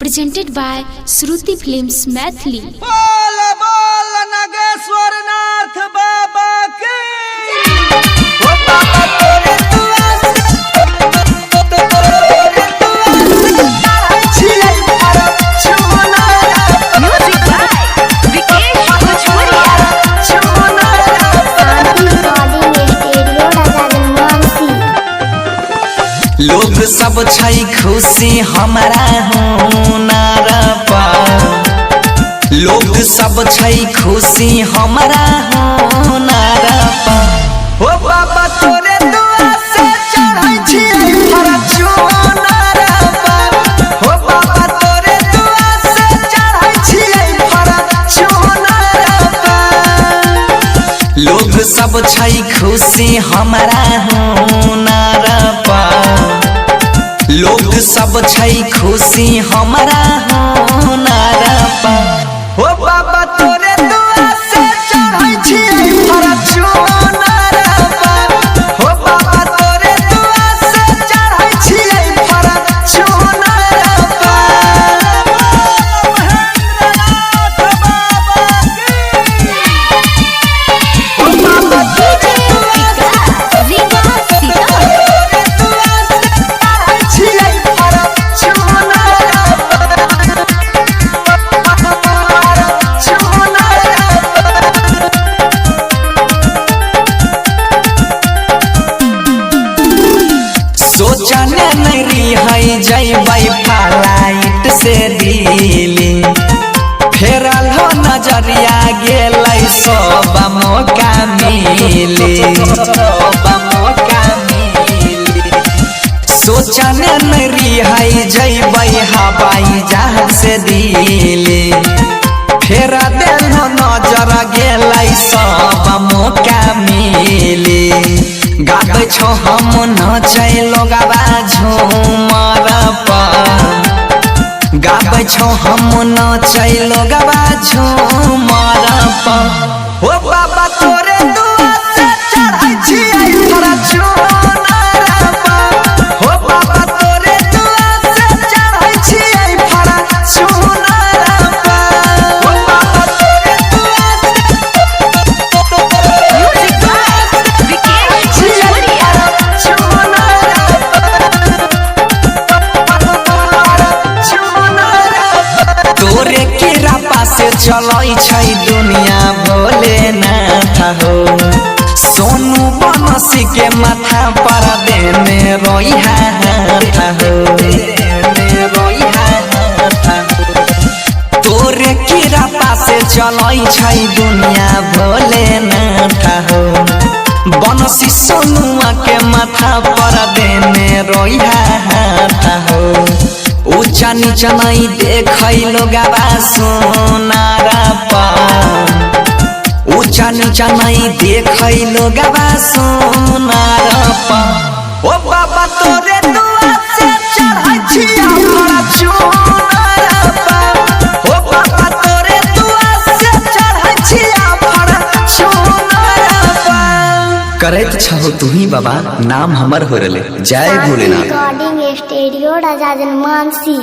presented by Shruti Films Maithili. बोल बोल नागेश्वर नाथ बाबा की ओ बाबा तोरे दुआ छियै Bharat छुना Music by Vikesh Bhojpuria. लोग सब छै खुशी हमारा हुनर पर। लोग सब छै खुशी हमारा हुनर पर। ओ बाबा तोरे दुआ से चढ़ै छियै भारत छुना ओ बाबा तोरे दुआ से चढ़ै छियै भारत छुना लोग सब छै खुशी हमारा हुनर पर। लोग सब छै खुशी हमारा हुनर पर। ओ बाबा तोरे दुआ से चढ़ै छियै भारत छुना ओ बाबा तोरे दुआ से चढ़ै छियै भारत छुना ओ बाबा तोरे दुआ से चढ़ै छियै भारत छुना सोचने नहीं है जैबै फ्लाइट से दिल्ली। फेरल हो नजरिया गेलै सब मौका मिली। सब मौका मिली। सोचने नहीं है जैबै हवाई जहाज से दिल्ली। फेर देल हो नजर गेलै सब मौका मिली। गाबै छो हम नचै लोगवा झूमर पर। गाबै छो हम नचै लोगवा झूमर पर। ओ बाबा तोरे दुआ से चढ़ै छियै भारत छुना ओ बाबा तोरे दुआ से चढ़ै छियै भारत छुना ओ बाबा तोरे दुआ Music by Vikesh Bhojpuria. तोरे केरा से चलै छै दुनिया भोलेनाथ हो। सोनू बनसी के माथा पर देने रोइहा हाथ हो। तोरे केरा से चलै छै दुनिया भोलेनाथ हो। बनसी सोनुआ के माथा पर देने रोइहा हाथ हो। ऊंचा नीचा नहीं देखै लोगवा सोनार पर। ऊंचा नीचा नहीं देखै लोगवा सोनार पर। ओ बाबा तोरे दुआ से चढ़ै छियै भारत छुना ओ बाबा तोरे दुआ से चढ़ै छियै भारत छुना करैत छहो तुही बाबा नाम हमर हो रले। जय भोलेनाथ। रिकॉर्डिंग स्टूडियो राजा जनमानसी।